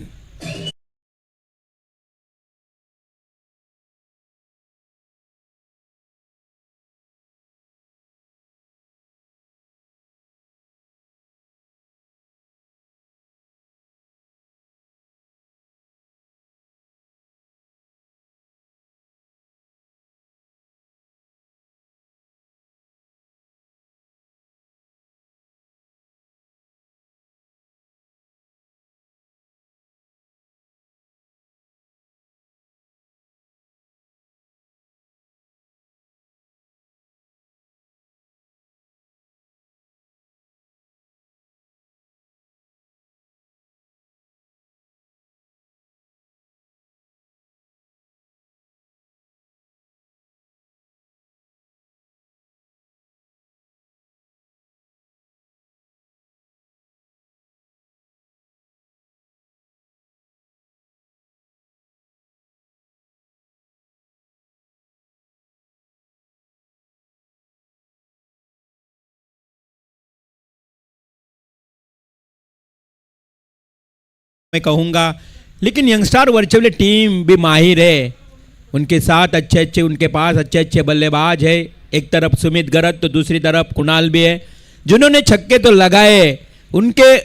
मैं कहूँगा, लेकिन यंगस्टार वर्चुअल टीम भी माहिर है, उनके साथ उनके पास अच्छे अच्छे बल्लेबाज है। एक तरफ सुमित घरत तो दूसरी तरफ कुणाल भी है, जिन्होंने छक्के तो लगाए, उनके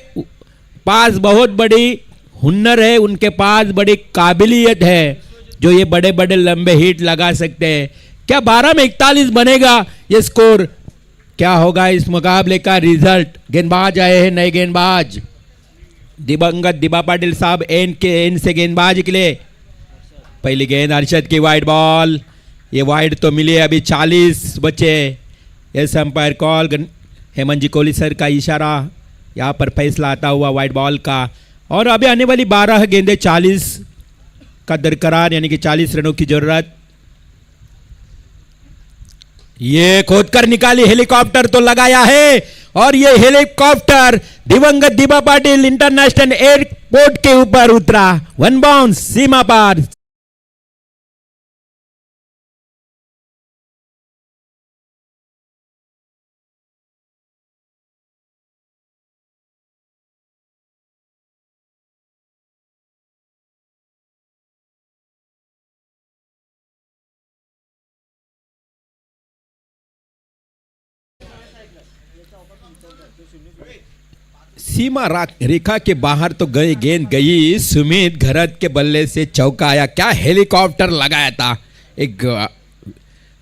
पास बहुत बड़ी हुनर है, उनके पास बड़ी काबिलियत है जो ये बड़े बड़े लंबे हिट लगा सकते हैं। क्या 12 में 41 बनेगा ये स्कोर? क्या होगा इस मुकाबले का रिजल्ट? गेंदबाज आए हैं, नए गेंदबाज दिवंगत दिबा पाटिल साहब एन से गेंदबाज निकले। पहली गेंद अरशद की वाइड बॉल, ये वाइड तो मिली है, अभी 40 बचे। यस अंपायर कॉल, हेमंत जी कोहली सर का इशारा, यहाँ पर फैसला आता हुआ वाइड बॉल का। और अभी आने वाली 12 गेंदें 40 का दरकरार, यानी कि 40 रनों की जरूरत। ये खोदकर निकाली हेलीकॉप्टर तो लगाया है, और ये हेलीकॉप्टर दिवंगत दिबा पाटिल इंटरनेशनल एयरपोर्ट के ऊपर उतरा। वन बाउंस सीमा पार। सीमा रेखा के बाहर तो गई गेंद गई, सुमित घरत के बल्ले से चौका आया। क्या हेलीकॉप्टर लगाया था, एक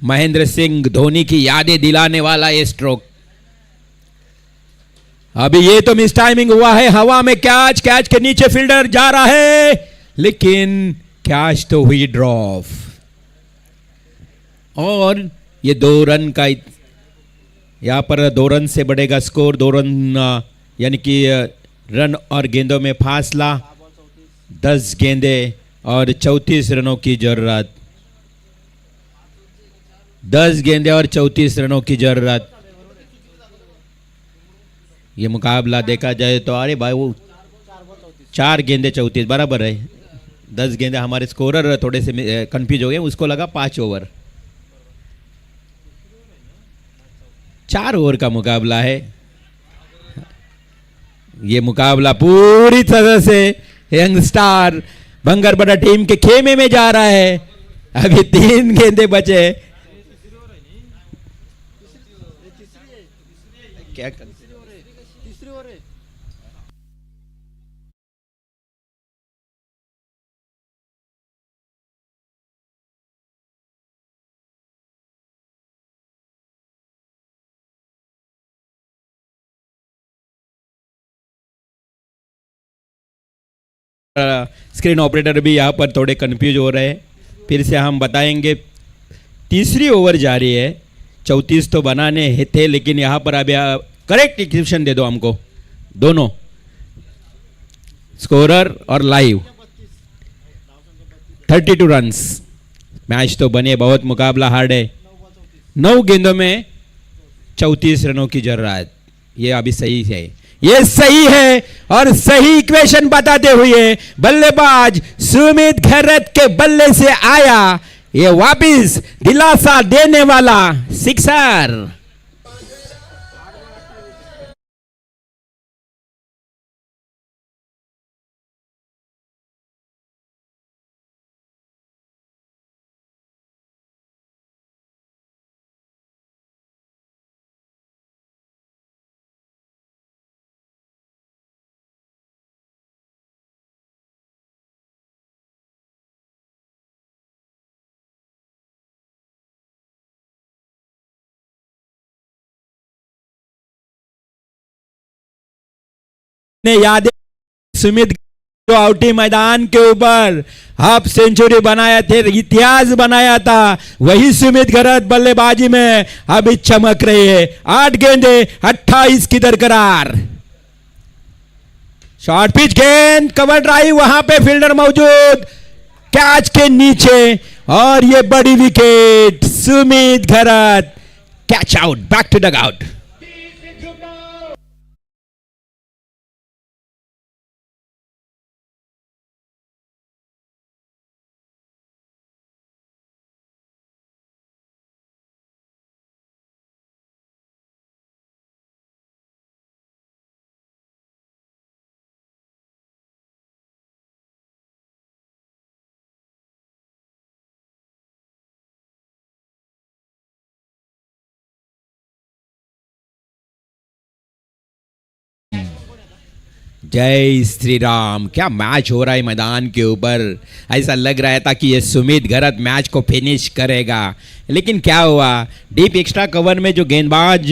महेंद्र सिंह धोनी की यादें दिलाने वाला ये स्ट्रोक। अभी ये तो मिस टाइमिंग हुआ है, हवा में कैच, कैच के नीचे फील्डर जा रहा है, लेकिन कैच तो हुई ड्रॉप। और ये 2 रन का, यहां पर 2 रन से बढ़ेगा स्कोर। 2 रन यानी कि रन और गेंदों में फासला 10 गेंदें और 34 रनों की जरूरत। 10 गेंदें और 34 रनों की जरूरत। ये मुकाबला देखा जाए तो, अरे भाई वो 4 गेंदें 34 बराबर है। 10 गेंदें, हमारे स्कोरर थोड़े से कंफ्यूज हो गए, उसको लगा 5 ओवर। 4 ओवर का मुकाबला है। ये मुकाबला पूरी तरह से यंग स्टार बंगरबड़ा टीम के खेमे में जा रहा है। अभी 3 गेंदे बचे। क्या स्क्रीन ऑपरेटर भी यहाँ पर थोड़े कंफ्यूज हो रहे हैं, फिर से हम बताएंगे। तीसरी ओवर जारी है। 34 तो बनाने थे, लेकिन यहाँ पर अभी करेक्ट डिस्क्रिप्शन दे दो हमको, दोनों स्कोरर और लाइव। 32 रन्स। मैच तो बने, बहुत मुकाबला हार्ड है। 9 गेंदों में 34 रनों की जरूरत। ये अभी सही है, ये सही है, और सही इक्वेशन बताते हुए बल्लेबाज सुमित घरत के बल्ले से आया ये वापिस दिलासा देने वाला सिक्सर। ने यादें, सुमित जो आउटी मैदान के ऊपर हाफ सेंचुरी बनाया थे, इतिहास बनाया था, वही सुमित घरत बल्लेबाजी में अभी चमक रही है। 8 गेंदे 28 की दरकरार। शॉर्ट पिच गेंद, कवर ड्राइव, वहां पे फील्डर मौजूद, कैच के नीचे, और ये बड़ी wicket. Sumit Gharat catch out, back to dugout. जय श्री राम। क्या मैच हो रहा है मैदान के ऊपर। ऐसा लग रहा था कि ये सुमित घरत मैच को फिनिश करेगा, लेकिन क्या हुआ, डीप एक्स्ट्रा कवर में जो गेंदबाज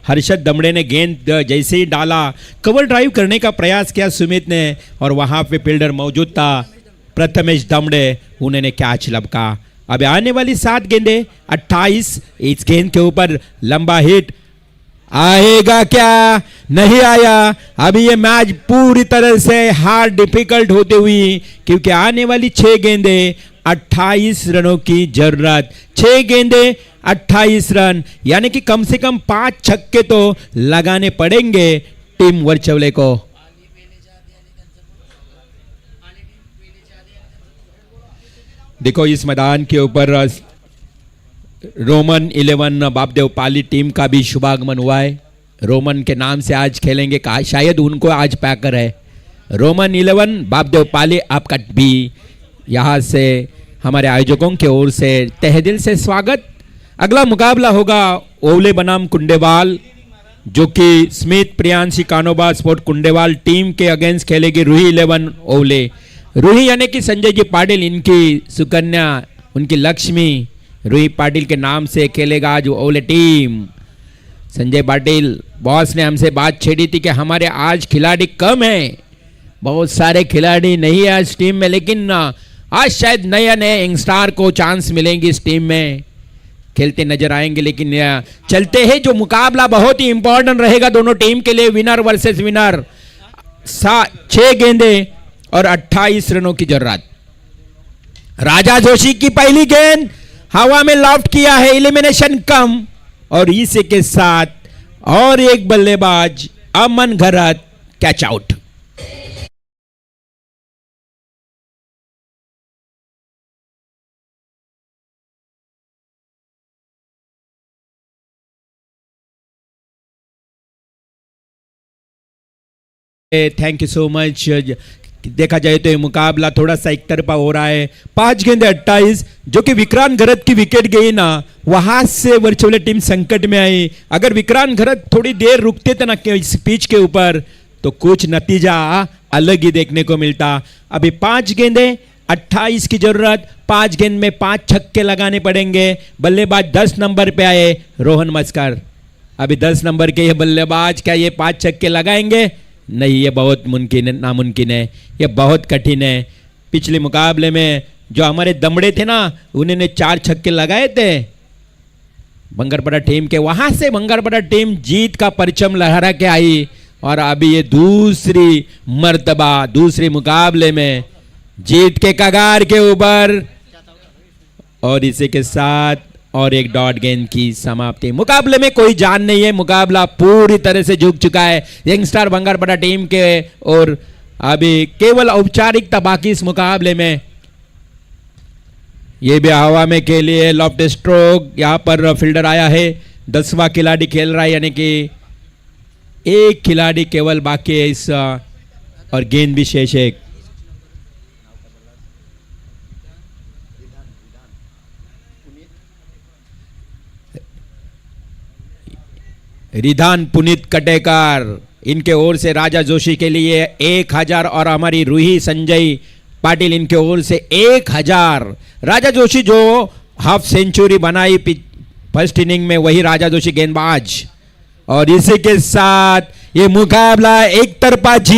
हर्षद दमड़े ने गेंद जैसे ही डाला, कवर ड्राइव करने का प्रयास किया सुमित ने, और वहाँ पे फील्डर मौजूद था प्रथमेश दमड़े, उन्होंने कैच लपका। अब आने वाली 7 गेंदें 28, इस गेंद के ऊपर लंबा हिट आएगा क्या, नहीं आया। अभी ये मैच पूरी तरह से हार्ड डिफिकल्ट होते हुई, क्योंकि आने वाली 6 गेंदें 28 रनों की जरूरत। 6 गेंदें 28 रन, यानी कि कम से कम 5 छक्के तो लगाने पड़ेंगे टीम वर्चवले को। देखो इस मैदान के ऊपर रोमन 11 बापदेव पाली टीम का भी शुभागमन हुआ है। रोमन के नाम से आज खेलेंगे, कहा शायद उनको आज पैकर है। रोमन 11 बापदेव पाली, आपका भी यहाँ से हमारे आयोजकों की ओर से तहे दिल से स्वागत। अगला मुकाबला होगा ओवले बनाम कुंडेवाल, जो कि Smith Priyanshi Kanoba sport Kundewal team के अगेंस्ट खेलेगी रूही 11 ओवले। रूही यानी कि संजय जी पाटिल, इनकी सुकन्या, उनकी लक्ष्मी रूही पाटिल के नाम से खेलेगा आज ओवले टीम। संजय पाटिल बॉस ने हमसे बात छेड़ी थी कि हमारे आज खिलाड़ी कम हैं, बहुत सारे खिलाड़ी नहीं है आज टीम में, लेकिन आज शायद नए नए यंगस्टार को चांस मिलेंगी इस टीम में, खेलते नजर आएंगे। लेकिन चलते हैं, जो मुकाबला बहुत ही इंपॉर्टेंट रहेगा दोनों टीम के लिए, विनर वर्सेस विनर। 6 गेंदें और 28 रनों की जरूरत। राजा जोशी की पहली गेंद हवा में लॉफ्ट किया है, एलिमिनेशन कम, और इसी के साथ और एक बल्लेबाज Aman Gharat catch out. Thank you so much. देखा जाए तो ये मुकाबला थोड़ा सा एक तरफा हो रहा है। 5 गेंदे 28, जो कि विक्रांत घरत की विकेट गई ना, वहां से वर्चुअल टीम संकट में आई। अगर विक्रांत घरत थोड़ी देर रुकते थे ना इस पिच के ऊपर, तो कुछ नतीजा अलग ही देखने को मिलता। अभी 5 गेंदे 28 की जरूरत, 5 गेंद में 5 छक्के लगाने पड़ेंगे। बल्लेबाज 10 नंबर पे आए रोहन मस्कर। अभी 10 नंबर के ये बल्लेबाज क्या ये 5 छक्के लगाएंगे? नहीं, ये बहुत नामुमकिन है, ये बहुत कठिन है। पिछले मुकाबले में जो हमारे दमड़े थे ना, उन्होंने 4 छक्के लगाए थे बंगरपड़ा टीम के, वहां से बंगरपड़ा टीम जीत का परचम लहरा के आई, और अभी ये दूसरी मर्तबा दूसरे मुकाबले में जीत के कगार के ऊपर, और इसी के साथ और एक डॉट गेंद की समाप्ति। मुकाबले में कोई जान नहीं है, मुकाबला पूरी तरह से झुक चुका है यंगस्टार बंगरपड़ा टीम के, और अभी केवल औपचारिकता बाकी इस मुकाबले में। ये भी हवा में के लिए लॉफ्ट स्ट्रोक, यहां पर फील्डर आया है, 10वां खिलाड़ी खेल रहा है, यानी कि एक खिलाड़ी केवल बाकी है इस, और गेंद भी शेष है। रिधान पुनीत कटेकर, इनके ओर से राजा जोशी के लिए 1000, और हमारी रूही संजय पाटिल इनके ओर से 1000। राजा जोशी जो हाफ सेंचुरी बनाई फर्स्ट इनिंग में, वही राजा जोशी गेंदबाज। और इसी के साथ ये मुकाबला एक तरफा जीत